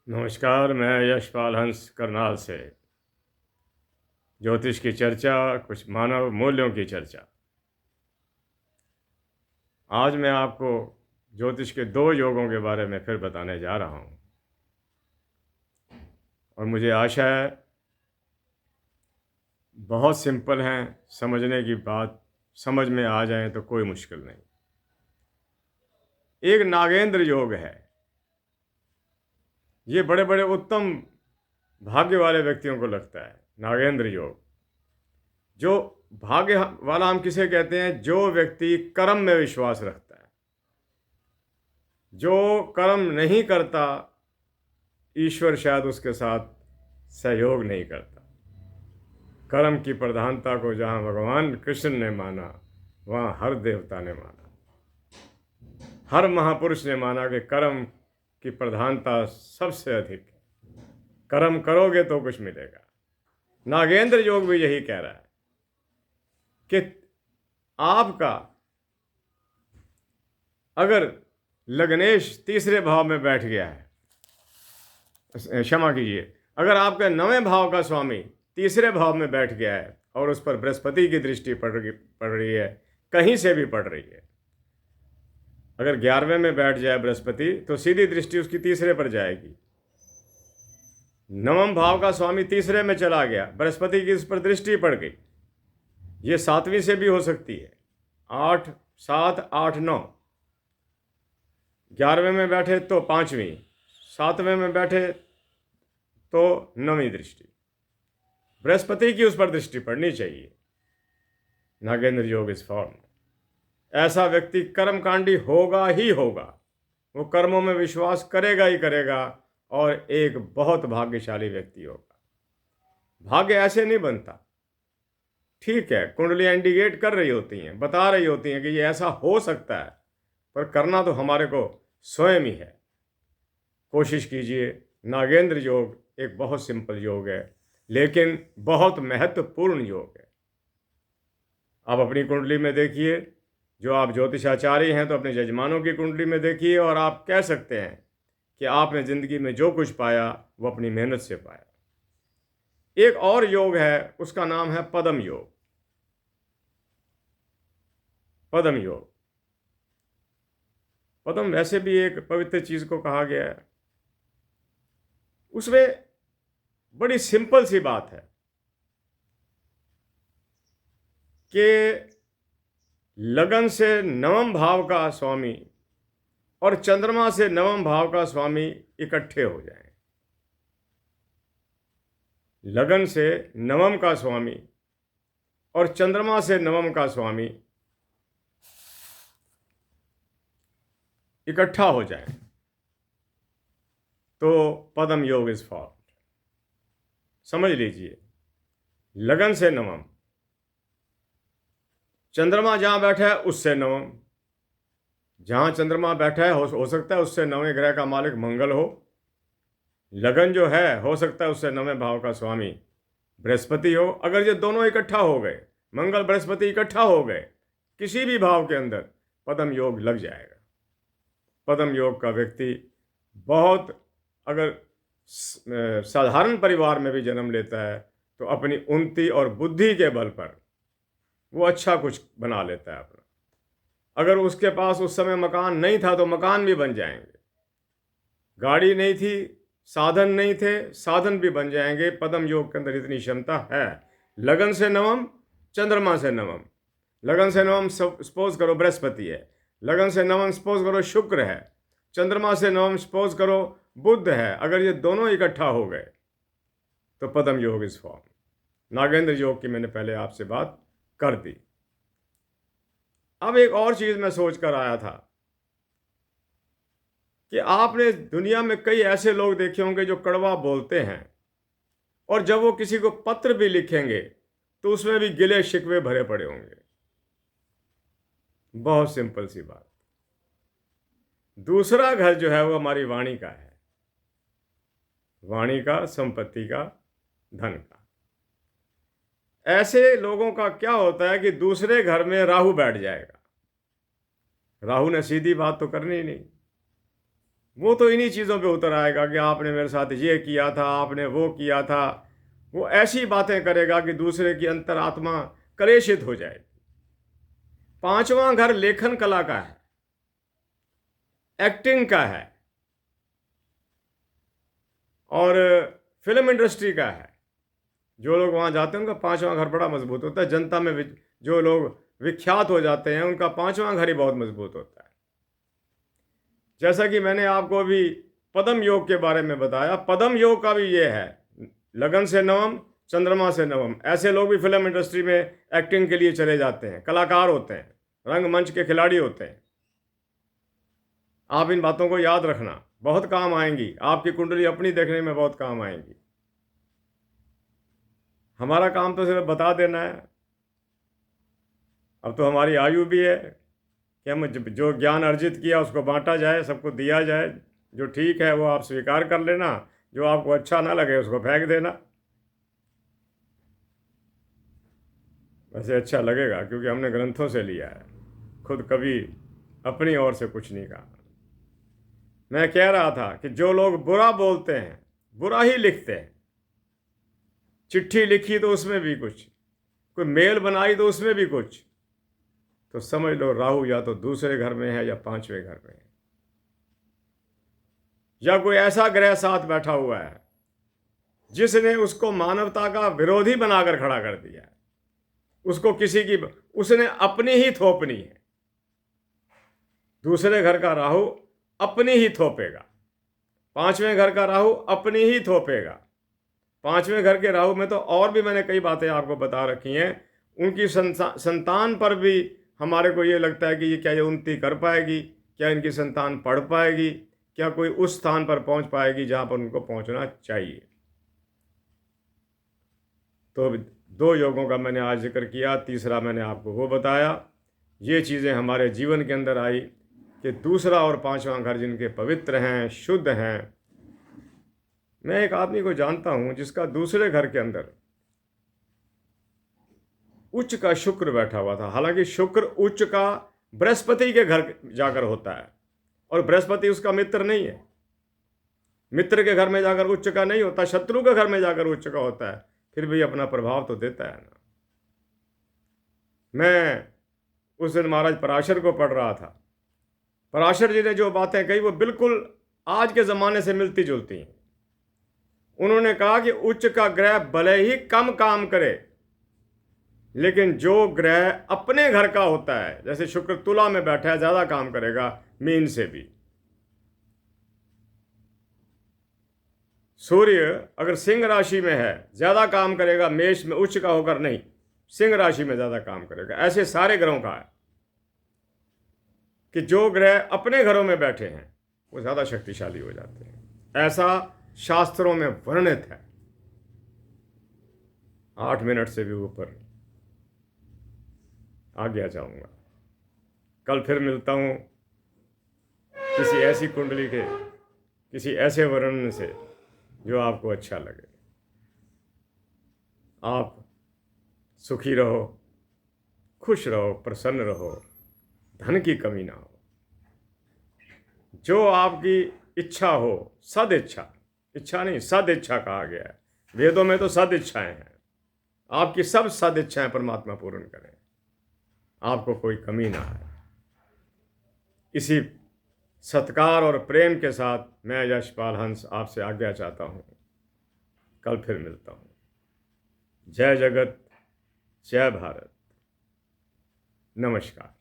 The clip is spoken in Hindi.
नमस्कार। मैं यशपाल हंस करनाल से ज्योतिष की चर्चा, कुछ मानव मूल्यों की चर्चा। आज मैं आपको ज्योतिष के दो योगों के बारे में फिर बताने जा रहा हूँ और मुझे आशा है बहुत सिंपल हैं, समझने की बात समझ में आ जाए तो कोई मुश्किल नहीं। एक नागेंद्र योग है। ये बड़े बड़े उत्तम भाग्य वाले व्यक्तियों को लगता है नागेंद्र योग। जो भाग्य वाला हम किसे कहते हैं? जो व्यक्ति कर्म में विश्वास रखता है। जो कर्म नहीं करता, ईश्वर शायद उसके साथ सहयोग नहीं करता। कर्म की प्रधानता को जहाँ भगवान कृष्ण ने माना, वहाँ हर देवता ने माना, हर महापुरुष ने माना कि कर्म की प्रधानता सबसे अधिक है। कर्म करोगे तो कुछ मिलेगा। नागेंद्र योग भी यही कह रहा है कि आपका अगर लग्नेश तीसरे भाव में बैठ गया है, क्षमा कीजिए, अगर आपके नवें भाव का स्वामी तीसरे भाव में बैठ गया है और उस पर बृहस्पति की दृष्टि पड़ रही है, कहीं से भी पड़ रही है। अगर 11वें में बैठ जाए बृहस्पति तो सीधी दृष्टि उसकी तीसरे पर जाएगी। नवम भाव का स्वामी तीसरे में चला गया, बृहस्पति की उस पर दृष्टि पड़ गई। ये 7वीं से भी हो सकती है। 8, 7, 8, 9। 11वें में बैठे तो 5वीं, 7वें में बैठे तो 9वीं दृष्टि। बृहस्पति की उस पर दृष्टि पड़नी चाहिए। नागेंद्र योग इज फॉर्म। ऐसा व्यक्ति कर्मकांडी होगा ही होगा। वो कर्मों में विश्वास करेगा ही करेगा और एक बहुत भाग्यशाली व्यक्ति होगा। भाग्य ऐसे नहीं बनता। ठीक है, कुंडलियां इंडिकेट कर रही होती हैं, बता रही होती हैं कि ये ऐसा हो सकता है, पर करना तो हमारे को स्वयं ही है। कोशिश कीजिए। नागेंद्र योग एक बहुत सिंपल योग है, लेकिन बहुत महत्वपूर्ण योग है। आप अपनी कुंडली में देखिए। जो आप ज्योतिषाचार्य हैं तो अपने यजमानों की कुंडली में देखिए और आप कह सकते हैं कि आपने ज़िंदगी में जो कुछ पाया वो अपनी मेहनत से पाया। एक और योग है, उसका नाम है पद्म योग। पद्म योग, पद्म वैसे भी एक पवित्र चीज़ को कहा गया है। उसमें बड़ी सिंपल सी बात है कि लगन से नवम भाव का स्वामी और चंद्रमा से नवम भाव का स्वामी इकट्ठे हो जाएं। लगन से नवम का स्वामी और चंद्रमा से नवम का स्वामी इकट्ठा हो जाए तो पद्म योग इज फॉर्म। समझ लीजिए, लगन से नवम, चंद्रमा जहां बैठा है उससे नवम। जहां चंद्रमा बैठा है हो सकता है उससे नवें ग्रह का मालिक मंगल हो। लगन जो है हो सकता है उससे नवें भाव का स्वामी बृहस्पति हो। अगर ये दोनों इकट्ठा हो गए, मंगल बृहस्पति इकट्ठा हो गए किसी भी भाव के अंदर, पद्म योग लग जाएगा। पद्म योग का व्यक्ति बहुत, अगर साधारण परिवार में भी जन्म लेता है तो अपनी उन्नति और बुद्धि के बल पर वो अच्छा कुछ बना लेता है अपना। अगर उसके पास उस समय मकान नहीं था तो मकान भी बन जाएंगे। गाड़ी नहीं थी, साधन नहीं थे, साधन भी बन जाएंगे। पद्म योग के अंदर इतनी क्षमता है। लगन से नवम, चंद्रमा से नवम। लगन से नवम सपोज करो बृहस्पति है, लगन से नवम सपोज करो शुक्र है, चंद्रमा से नवम सपोज करो बुध है। अगर ये दोनों इकट्ठा हो गए तो पद्म योग इज फॉर्म। नागेंद्र योग की मैंने पहले आपसे बात कर दी। अब एक और चीज मैं सोच कर आया था कि आपने दुनिया में कई ऐसे लोग देखे होंगे जो कड़वा बोलते हैं और जब वो किसी को पत्र भी लिखेंगे तो उसमें भी गिले शिकवे भरे पड़े होंगे। बहुत सिंपल सी बात। दूसरा घर जो है वो हमारी वाणी का है। वाणी का, संपत्ति का, धन का। ऐसे लोगों का क्या होता है कि दूसरे घर में राहु बैठ जाएगा। राहु ने सीधी बात तो करनी ही नहीं। वो तो इन्हीं चीज़ों पे उतर आएगा कि आपने मेरे साथ ये किया था, आपने वो किया था। वो ऐसी बातें करेगा कि दूसरे की अंतरात्मा क्लेशित हो जाए। पांचवां घर लेखन कला का है, एक्टिंग का है और फिल्म इंडस्ट्री का है। जो लोग वहाँ जाते हैं उनका पांचवां घर बड़ा मजबूत होता है। जनता में जो लोग विख्यात हो जाते हैं उनका पांचवां घर ही बहुत मजबूत होता है। जैसा कि मैंने आपको अभी पद्म योग के बारे में बताया, पद्म योग का भी ये है, लगन से नवम, चंद्रमा से नवम। ऐसे लोग भी फिल्म इंडस्ट्री में एक्टिंग के लिए चले जाते हैं, कलाकार होते हैं, रंगमंच के खिलाड़ी होते हैं। आप इन बातों को याद रखना, बहुत काम आएंगी। आपकी कुंडली अपनी देखने में बहुत काम आएंगी। हमारा काम तो सिर्फ बता देना है। अब तो हमारी आयु भी है कि हम जो ज्ञान अर्जित किया उसको बांटा जाए, सबको दिया जाए। जो ठीक है वो आप स्वीकार कर लेना, जो आपको अच्छा ना लगे उसको फेंक देना। वैसे अच्छा लगेगा क्योंकि हमने ग्रंथों से लिया है, खुद कभी अपनी ओर से कुछ नहीं कहा। मैं कह रहा था कि जो लोग बुरा बोलते हैं, बुरा ही लिखते हैं, चिट्ठी लिखी तो उसमें भी कुछ, कोई मेल बनाई तो उसमें भी कुछ, तो समझ लो राहु या तो दूसरे घर में है या पांचवें घर में है, या कोई ऐसा ग्रह साथ बैठा हुआ है जिसने उसको मानवता का विरोधी बनाकर खड़ा कर दिया है। उसको किसी की, उसने अपनी ही थोपनी है। दूसरे घर का राहु अपनी ही थोपेगा, पांचवें घर का राहु अपनी ही थोपेगा। पांचवें घर के राहु में तो और भी मैंने कई बातें आपको बता रखी हैं। उनकी संतान पर भी हमारे को ये लगता है कि ये क्या ये उन्नति कर पाएगी, क्या इनकी संतान पढ़ पाएगी, क्या कोई उस स्थान पर पहुंच पाएगी जहां पर उनको पहुंचना चाहिए। तो दो योगों का मैंने आज जिक्र किया, तीसरा मैंने आपको वो बताया। ये चीज़ें हमारे जीवन के अंदर आई कि दूसरा और पांचवा घर जिनके पवित्र हैं, शुद्ध हैं। मैं एक आदमी को जानता हूं जिसका दूसरे घर के अंदर उच्च का शुक्र बैठा हुआ था। हालांकि शुक्र उच्च का बृहस्पति के घर जाकर होता है और बृहस्पति उसका मित्र नहीं है। मित्र के घर में जाकर उच्च का नहीं होता, शत्रु के घर में जाकर उच्च का होता है, फिर भी अपना प्रभाव तो देता है ना। मैं उस दिन महाराज पराशर को पढ़ रहा था। पराशर जी ने जो बातें कही वो बिल्कुल आज के ज़माने से मिलती जुलती हैं। उन्होंने कहा कि उच्च का ग्रह भले ही कम काम करे, लेकिन जो ग्रह अपने घर का होता है, जैसे शुक्र तुला में बैठा है, ज़्यादा काम करेगा मीन से भी। सूर्य अगर सिंह राशि में है ज़्यादा काम करेगा मेष में, उच्च का होकर नहीं, सिंह राशि में ज़्यादा काम करेगा। ऐसे सारे ग्रहों का है कि जो ग्रह अपने घरों में बैठे हैं वो ज़्यादा शक्तिशाली हो जाते हैं। ऐसा शास्त्रों में वर्णित है। 8 मिनट से भी ऊपर आगे जाऊंगा। कल फिर मिलता हूं किसी ऐसी कुंडली के, किसी ऐसे वर्णन से जो आपको अच्छा लगे। आप सुखी रहो, खुश रहो, प्रसन्न रहो, धन की कमी ना हो। जो आपकी इच्छा हो, सद इच्छा, इच्छा नहीं सद इच्छा कहा गया है, वेदों में तो सद इच्छाएं हैं। आपकी सब सद इच्छाएं परमात्मा पूर्ण करें, आपको कोई कमी ना आए। इसी सत्कार और प्रेम के साथ मैं यशपाल हंस आपसे आज्ञा चाहता हूँ। कल फिर मिलता हूँ। जय जगत, जय भारत, नमस्कार।